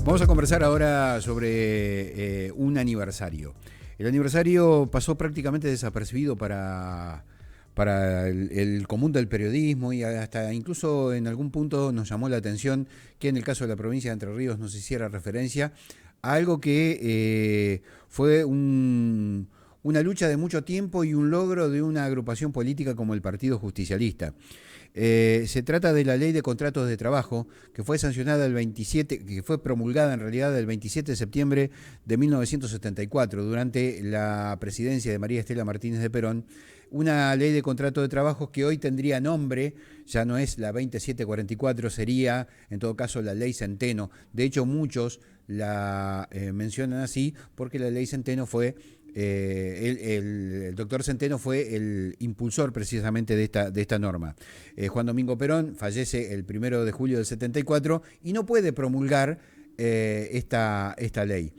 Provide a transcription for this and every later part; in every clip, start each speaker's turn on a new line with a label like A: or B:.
A: Vamos a conversar ahora sobre un aniversario. El aniversario pasó prácticamente desapercibido para el común del periodismo y hasta incluso en algún punto nos llamó la atención que en el caso de la provincia de Entre Ríos no se hiciera referencia a algo que fue una lucha de mucho tiempo y un logro de una agrupación política como el Partido Justicialista. Se trata de la Ley de Contratos de Trabajo, que fue sancionada el 27, que fue promulgada en realidad el 27 de septiembre de 1974, durante la presidencia de María Estela Martínez de Perón. Una ley de contrato de trabajo que hoy tendría nombre, ya no es la 2744, sería en todo caso la Ley Centeno. De hecho, muchos la mencionan así porque la Ley Centeno fue el doctor Centeno fue el impulsor precisamente de esta norma. Juan Domingo Perón fallece el 1 de julio del 74 y no puede promulgar esta ley.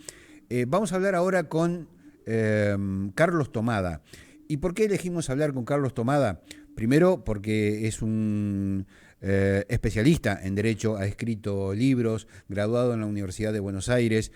A: Vamos a hablar ahora con Carlos Tomada. ¿Y por qué elegimos hablar con Carlos Tomada? Primero porque es un especialista en Derecho, ha escrito libros, graduado en la Universidad de Buenos Aires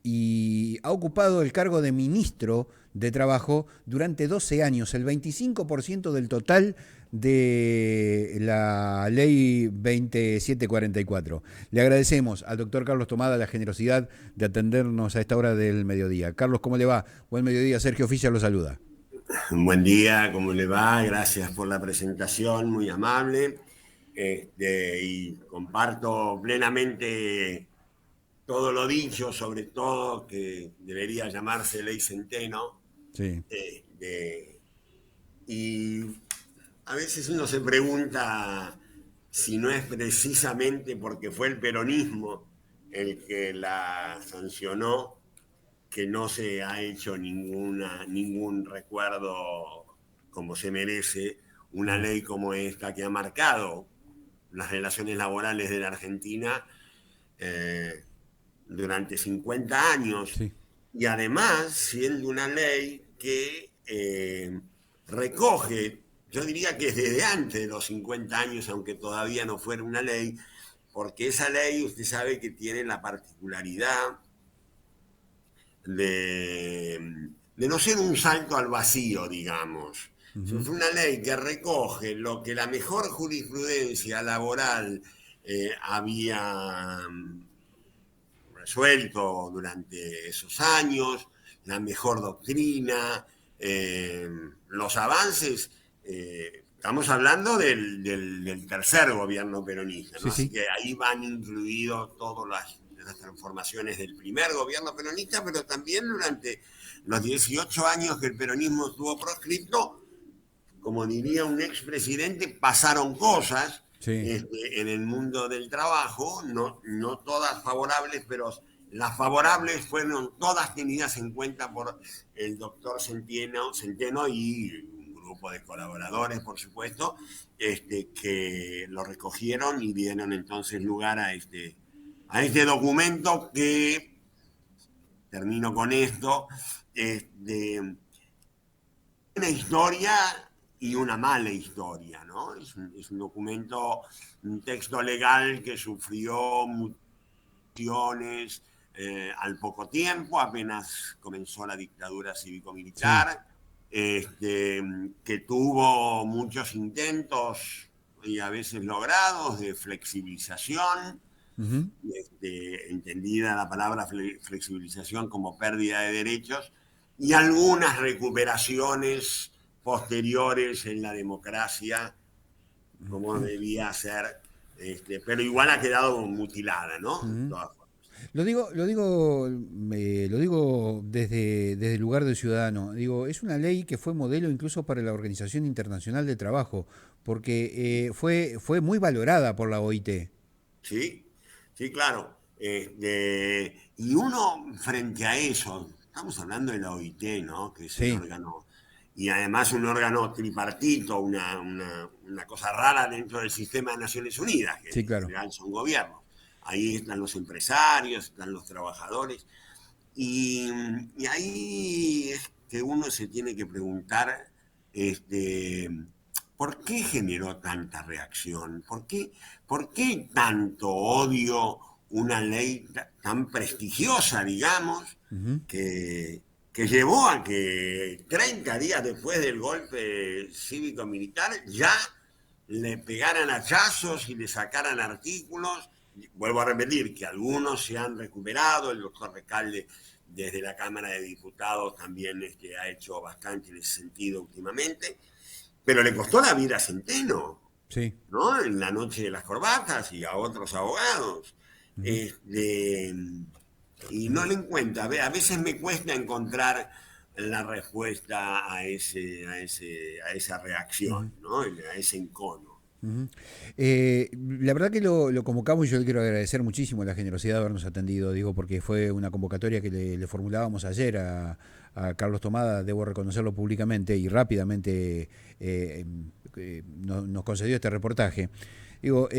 A: y ha ocupado el cargo de ministro de Trabajo durante 12 años, el 25% del total de la ley 2744. Le agradecemos al doctor Carlos Tomada la generosidad de atendernos a esta hora del mediodía. Carlos, ¿cómo le va? Buen mediodía, Sergio Fischer lo saluda.
B: Buen día, ¿cómo le va? Gracias por la presentación, muy amable. Y comparto plenamente todo lo dicho, sobre todo que debería llamarse Ley Centeno.
A: Sí.
B: Y a veces uno se pregunta si no es precisamente porque fue el peronismo el que la sancionó, que no se ha hecho ningún recuerdo como se merece una ley como esta que ha marcado las relaciones laborales de la Argentina durante 50 años,
A: Sí.
B: y además siendo una ley que recoge, yo diría que desde antes de los 50 años, aunque todavía no fuera una ley, porque esa ley usted sabe que tiene la particularidad de no ser un salto al vacío, digamos.
A: Uh-huh.
B: Es una ley que recoge lo que la mejor jurisprudencia laboral había resuelto durante esos años, la mejor doctrina, los avances. Estamos hablando del tercer gobierno peronista, ¿no?
A: Sí,
B: Así
A: sí.
B: que ahí van incluidos todas las transformaciones del primer gobierno peronista, pero también durante los 18 años que el peronismo estuvo proscripto, como diría un expresidente, pasaron cosas
A: Sí.
B: en el mundo del trabajo, no todas favorables, pero las favorables fueron todas tenidas en cuenta por el doctor Centeno y un grupo de colaboradores, por supuesto, que lo recogieron y dieron entonces lugar a este documento que, termino con esto, una historia y una mala historia, ¿no? Es un documento, un texto legal que sufrió mutaciones al poco tiempo, apenas comenzó la dictadura
A: Sí.
B: cívico-militar, que tuvo muchos intentos y a veces logrados de flexibilización,
A: Uh-huh.
B: entendida la palabra flexibilización como pérdida de derechos, y algunas recuperaciones posteriores en la democracia, como debía ser, pero igual ha quedado mutilada, ¿no? En
A: Uh-huh.
B: todas formas.
A: Lo digo desde el lugar del ciudadano. Digo, es una ley que fue modelo incluso para la Organización Internacional de Trabajo, porque fue muy valorada por la OIT.
B: Sí, sí, claro. Y uno, frente a eso, estamos hablando de la OIT, ¿no? Que es el
A: Sí,
B: órgano, y además un órgano tripartito, una cosa rara dentro del sistema de Naciones Unidas, que
A: sí,
B: en
A: claro.
B: general son gobiernos. Ahí están los empresarios, están los trabajadores, y, y ahí es que uno se tiene que preguntar, este, ¿por qué generó tanta reacción? ¿Por qué tanto odio una ley tan prestigiosa, digamos,
A: Ujú.
B: que llevó a que 30 días después del golpe cívico-militar ya le pegaran hachazos y le sacaran artículos. Vuelvo a repetir que algunos se han recuperado, el doctor Recalde desde la Cámara de Diputados también ha hecho bastante en ese sentido últimamente, pero le costó la vida a Centeno,
A: Sí.
B: ¿no? En la noche de las corbatas y a otros abogados.
A: Ujú.
B: Este, y no le encuentro. A veces me cuesta encontrar la respuesta a esa reacción,
A: Ujú.
B: ¿no? A ese encono.
A: Ujú. La verdad que lo convocamos y yo le quiero agradecer muchísimo la generosidad de habernos atendido, digo, porque fue una convocatoria que le formulábamos ayer a Carlos Tomada, debo reconocerlo públicamente y rápidamente nos concedió este reportaje. Digo,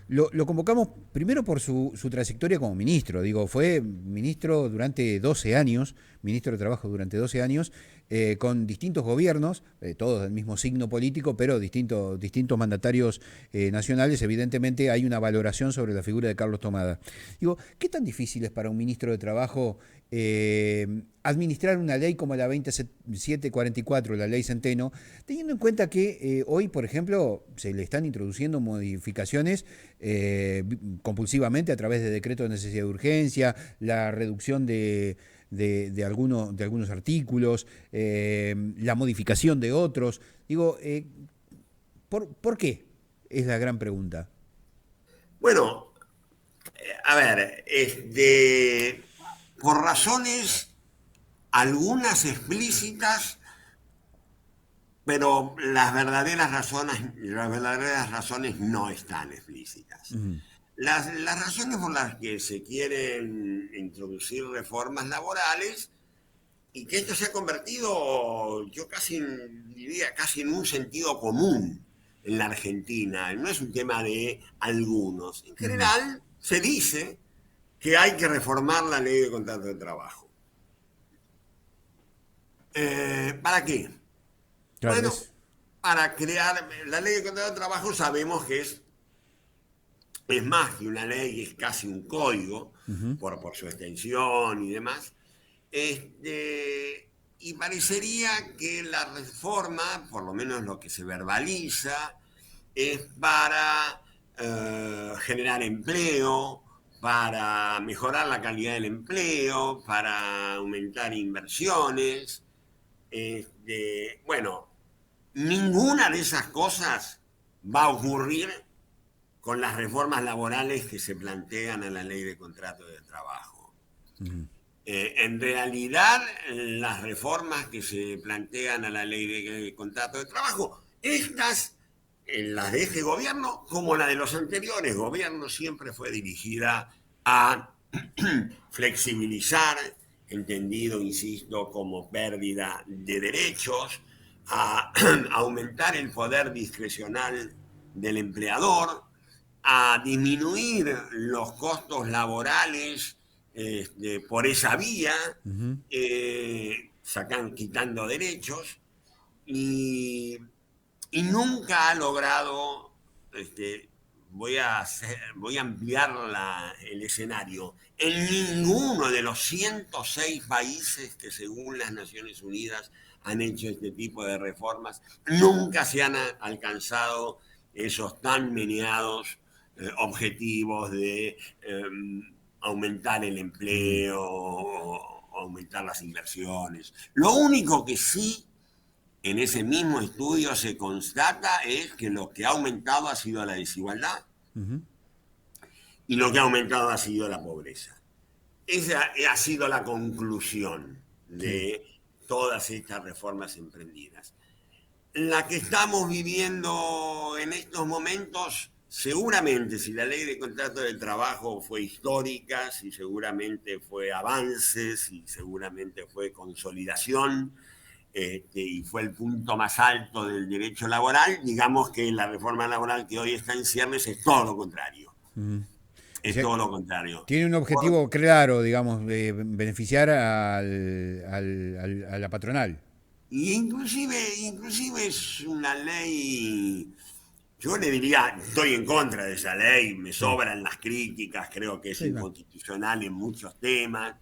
A: lo convocamos primero por su trayectoria como ministro. Digo, fue ministro durante 12 años, ministro de Trabajo durante 12 años, con distintos gobiernos, todos del mismo signo político, pero distintos mandatarios nacionales. Evidentemente hay una valoración sobre la figura de Carlos Tomada. Digo, ¿qué tan difícil es para un ministro de Trabajo administrar una ley como la 2744, la ley Centeno, teniendo en cuenta que hoy, por ejemplo, se le están introduciendo modificaciones compulsivamente a través de decretos de necesidad de urgencia, la reducción de algunos artículos, la modificación de otros? Digo, ¿por qué? Es la gran pregunta.
B: Bueno, a ver, por razones algunas explícitas, pero las verdaderas razones no están explícitas.
A: Ujú.
B: Las razones por las que se quieren introducir reformas laborales y que esto se ha convertido, yo casi diría, casi en un sentido común en la Argentina. No es un tema de algunos. En
A: Ujú.
B: general, se dice que hay que reformar la ley de contrato de trabajo. ¿Para qué?
A: Claro,
B: Bueno, para crear la ley de contrato de trabajo sabemos que es más que una ley, es casi un código
A: ujú.
B: por su extensión y demás. Y parecería que la reforma, por lo menos lo que se verbaliza, es para generar empleo, para mejorar la calidad del empleo, para aumentar inversiones. Bueno, ninguna de esas cosas va a ocurrir con las reformas laborales que se plantean a la ley de contrato de trabajo.
A: Ujú.
B: En realidad, las reformas que se plantean a la ley de contrato de trabajo, estas, las de este gobierno, como la de los anteriores gobiernos, siempre fue dirigida a flexibilizar, entendido, insisto, como pérdida de derechos, a aumentar el poder discrecional del empleador, a disminuir los costos laborales por esa vía,
A: Ujú.
B: quitando derechos, y, y nunca ha logrado, voy a ampliar el escenario, en ninguno de los 106 países que según las Naciones Unidas han hecho este tipo de reformas, nunca se han alcanzado esos tan meneados objetivos de aumentar el
A: Ujú.
B: empleo, aumentar las inversiones. Lo único que sí en ese mismo estudio se constata es que lo que ha aumentado ha sido la desigualdad
A: Ujú.
B: y lo que ha aumentado ha sido la pobreza. Esa ha sido la conclusión
A: Sí.
B: de todas estas reformas emprendidas. La que estamos viviendo en estos momentos, seguramente si la ley de contrato de trabajo fue histórica, si seguramente fue avance, si seguramente fue consolidación, y fue el punto más alto del derecho laboral, digamos que la reforma laboral que hoy está en ciernes es todo lo contrario.
A: Ujú. O
B: Es
A: sea,
B: todo lo contrario.
A: tiene un
B: Por,
A: objetivo claro, digamos, de beneficiar a la patronal.
B: y inclusive es una ley Yo le diría, estoy en contra de esa ley, me sobran las críticas, creo que es
A: Sí, claro.
B: inconstitucional en muchos temas,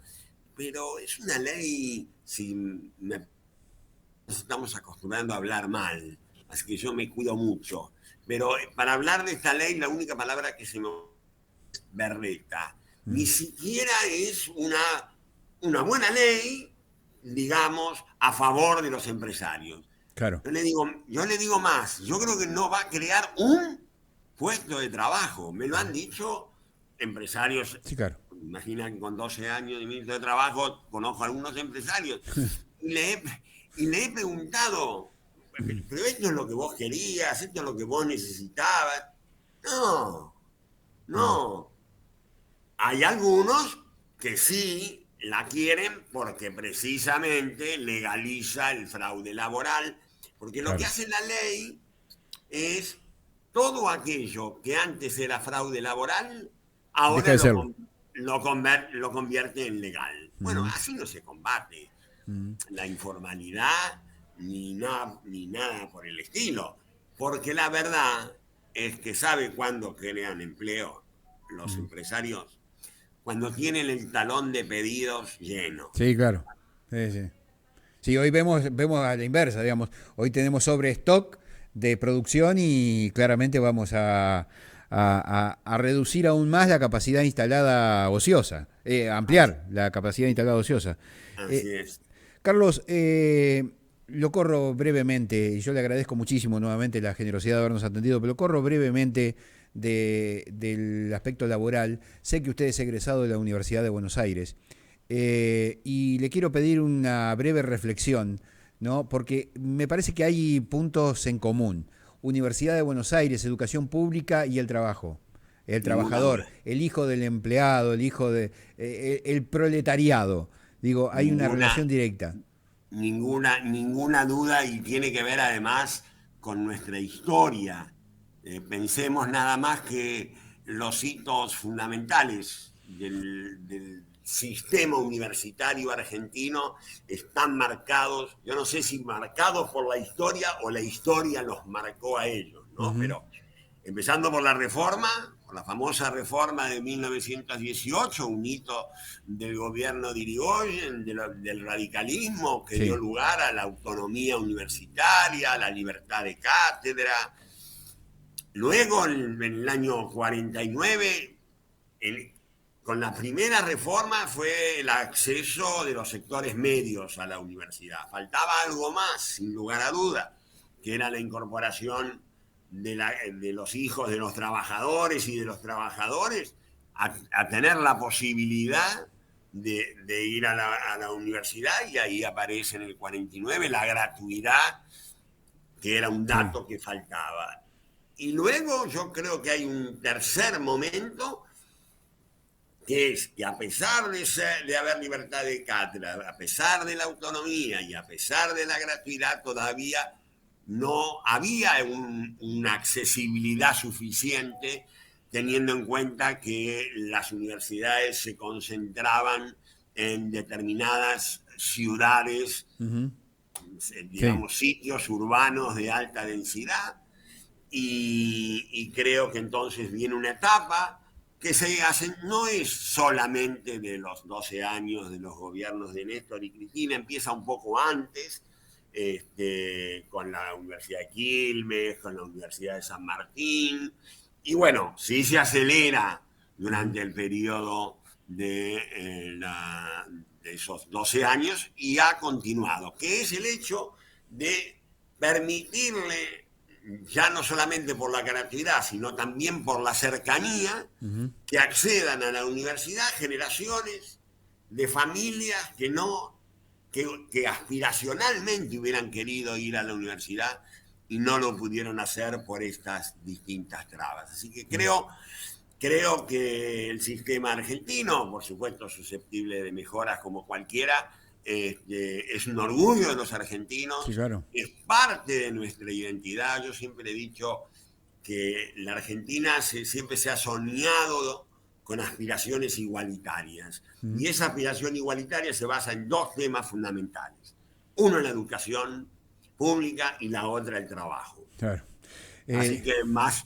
B: pero es una ley, si me estamos acostumbrando a hablar mal, así que yo me cuido mucho. Pero para hablar de esta ley, la única palabra que se me es berreta. Ni
A: Mm,
B: siquiera es una buena ley, digamos, a favor de los empresarios.
A: claro.
B: Yo le digo más, yo creo que no va a crear un puesto de trabajo. Me lo han dicho empresarios.
A: Sí, claro.
B: Imagina que con 12 años de ministro de Trabajo conozco a algunos empresarios y y le he preguntado,
A: Mm,
B: pero esto es lo que vos querías, esto es lo que vos necesitabas. No,
A: mm,
B: no. Hay algunos que sí la quieren porque precisamente legaliza el fraude laboral, porque lo que
A: claro.
B: hace la ley es todo aquello que antes era fraude laboral,
A: Deja
B: ahora
A: de serlo.
B: lo convierte en legal. Bueno,
A: Mm,
B: así no se combate
A: mm,
B: la informalidad ni nada por el estilo. Porque la verdad es que sabe cuándo crean empleo los
A: mm.
B: empresarios, cuando tienen el talón de pedidos lleno.
A: Sí, claro. Sí, sí. Sí, hoy vemos a la inversa, digamos. Hoy tenemos sobre stock de producción y claramente vamos a reducir aún más la capacidad instalada ociosa,
B: Así,
A: ampliar la capacidad instalada ociosa.
B: así
A: Eh,
B: es.
A: Carlos, lo corro brevemente, y yo le agradezco muchísimo nuevamente la generosidad de habernos atendido, pero lo corro brevemente del aspecto laboral. Sé que usted es egresado de la Universidad de Buenos Aires y le quiero pedir una breve reflexión, ¿no? Porque me parece que hay puntos en común. Universidad de Buenos Aires, educación pública y el trabajo. El
B: Ninguna
A: trabajador,
B: duda.
A: el hijo del empleado, el hijo de el proletariado. Digo, hay una
B: Ninguna,
A: relación directa.
B: ninguna duda, y tiene que ver además con nuestra historia. Pensemos nada más que los hitos fundamentales del sistema universitario argentino están marcados, yo no sé si marcados por la historia o la historia los marcó a ellos, ¿no?
A: Ujú.
B: Pero empezando por la reforma, por la famosa reforma de 1918, un hito del gobierno de Irigoyen, del radicalismo, que dio
A: Sí,
B: lugar a la autonomía universitaria, a la libertad de cátedra. Luego, en el año 49, el, con la primera reforma fue el acceso de los sectores medios a la universidad. Faltaba algo más, sin lugar a duda, que era la incorporación de los hijos de los trabajadores y de los trabajadores a tener la posibilidad de ir a la universidad, y ahí aparece en el 49 la gratuidad, que era un
A: sí.
B: dato que faltaba. Y luego yo creo que hay un tercer momento, que es que a pesar de haber libertad de cátedra, a pesar de la autonomía y a pesar de la gratuidad, todavía no había una accesibilidad suficiente, teniendo en cuenta que las universidades se concentraban en determinadas ciudades,
A: Ujú. Sí,
B: digamos, sitios urbanos de alta densidad, y creo que entonces viene una etapa que se hace, no es solamente de los 12 años de los gobiernos de Néstor y Cristina, empieza un poco antes, con la Universidad de Quilmes, con la Universidad de San Martín, y bueno, sí se acelera
A: ujú.
B: durante el periodo de esos 12 años, y ha continuado, que es el hecho de permitirle, ya no solamente por la gratuidad, sino también por la cercanía,
A: Ujú.
B: que accedan a la universidad generaciones de familias que aspiracionalmente hubieran querido ir a la universidad y no lo pudieron hacer por estas distintas trabas. Así que creo que el sistema argentino, por supuesto susceptible de mejoras como cualquiera, es un orgullo de los
A: Sí,
B: argentinos,
A: claro.
B: es parte de nuestra identidad. Yo siempre he dicho que la Argentina siempre se ha soñado con aspiraciones igualitarias.
A: Ujú.
B: Y esa aspiración igualitaria se basa en dos temas fundamentales. Uno, en la educación pública, y la otra, el trabajo.
A: Claro.
B: Así que más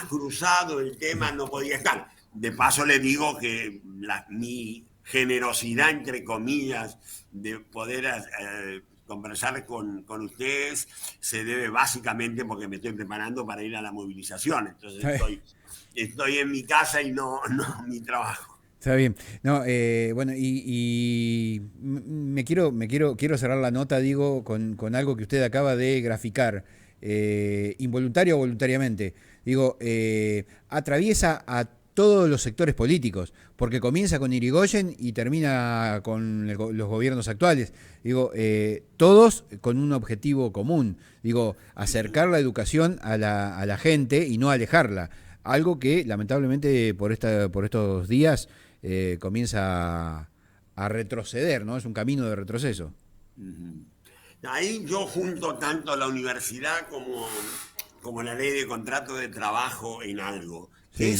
B: cruzado el tema no podía estar. De paso le digo que mi generosidad, entre comillas, de poder conversar con ustedes se debe básicamente porque me estoy preparando para ir a la movilización. Entonces estoy en mi casa y no en mi trabajo.
A: Está bien. No, bueno, quiero cerrar la nota, digo, con algo que usted acaba de graficar, involuntario o voluntariamente. Digo, atraviesa a todos los sectores políticos, porque comienza con Irigoyen y termina con los gobiernos actuales. Digo, todos con un objetivo común. Digo, acercar la educación a la gente y no alejarla. Algo que lamentablemente por estos días comienza a retroceder, ¿no? Es un camino de retroceso.
B: Ahí yo junto tanto la universidad como la ley de contrato de trabajo en algo.
A: Sí,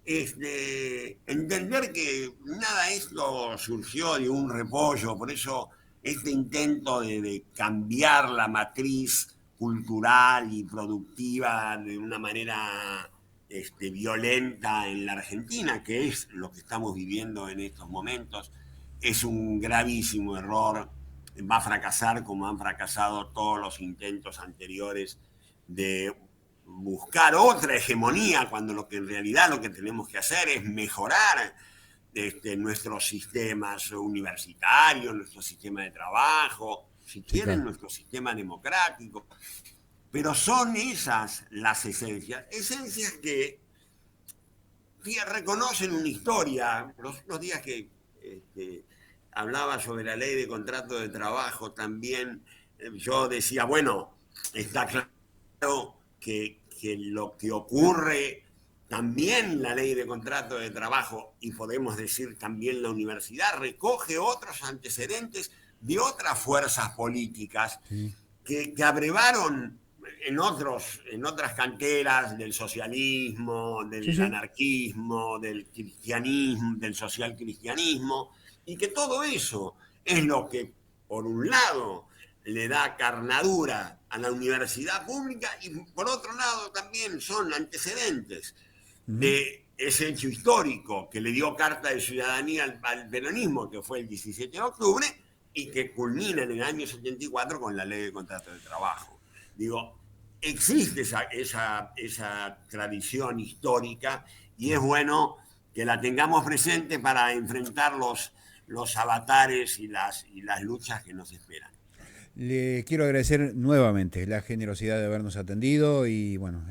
B: Es de entender que nada de esto surgió de un repollo, por eso este intento de cambiar la matriz cultural y productiva de una manera violenta en la Argentina, que es lo que estamos viviendo en estos momentos, es un gravísimo error. Va a fracasar como han fracasado todos los intentos anteriores de buscar otra hegemonía, cuando lo que en realidad lo que tenemos que hacer es mejorar nuestros sistemas universitarios, nuestro sistema de trabajo, si
A: sí,
B: quieren,
A: claro.
B: nuestro sistema democrático. Pero son esas las esencias que reconocen una historia. Los días que hablaba sobre la ley de contrato de trabajo también, yo decía, bueno, está claro que lo que ocurre también la ley de contrato de trabajo, y podemos decir también la universidad, recoge otros antecedentes de otras fuerzas políticas
A: Sí,
B: que abrevaron en otras canteras del socialismo,
A: sí,
B: del
A: sí.
B: anarquismo, del cristianismo, del social cristianismo, y que todo eso es lo que, por un lado, le da carnadura a la universidad pública y por otro lado también son antecedentes
A: Ujú.
B: de ese hecho histórico que le dio carta de ciudadanía al peronismo, que fue el 17 de octubre, y que culmina en el año 74 con la ley de contrato de trabajo. Digo, existe esa tradición histórica y es bueno que la tengamos presente para enfrentar los avatares y las luchas que nos esperan.
A: Le quiero agradecer nuevamente la generosidad de habernos atendido y bueno,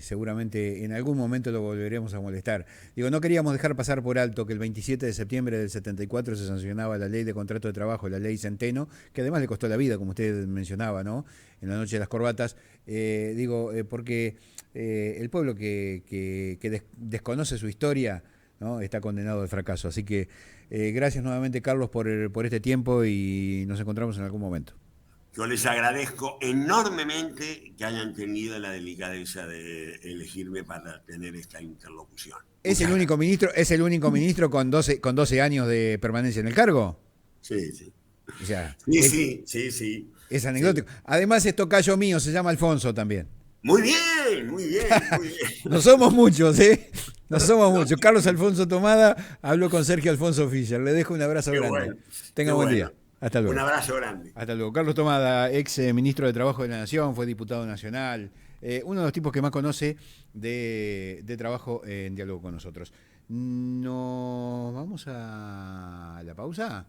A: seguramente en algún momento lo volveremos a molestar. Digo, no queríamos dejar pasar por alto que el 27 de septiembre del 74 se sancionaba la ley de contrato de trabajo, la ley Centeno, que además le costó la vida, como usted mencionaba, ¿no? En la noche de las corbatas. Porque el pueblo que desconoce su historia, ¿no? Está condenado al fracaso. Así que gracias nuevamente, Carlos, por este tiempo y nos encontramos en algún momento.
B: Yo les agradezco enormemente que hayan tenido la delicadeza de elegirme para tener esta interlocución. Muchas gracias.
A: Es el único ministro con 12 años de permanencia en el cargo.
B: Sí, sí.
A: O sea,
B: Sí, sí, sí, sí.
A: es
B: Sí.
A: anecdótico. Además es tocayo mío, se llama Alfonso también.
B: Muy bien, muy bien, muy bien.
A: No somos muchos, ¿eh? No somos
B: No,
A: muchos. Carlos Alfonso Tomada habló con Sergio Alfonso Fischer. Le dejo un abrazo
B: qué
A: grande.
B: bueno, qué
A: Tenga buen
B: bueno.
A: día. Hasta
B: Un
A: luego.
B: abrazo grande.
A: Hasta luego. Carlos Tomada, ex ministro de Trabajo de la Nación, fue diputado nacional. Uno de los tipos que más conoce de trabajo en diálogo con nosotros. Nos vamos a la pausa.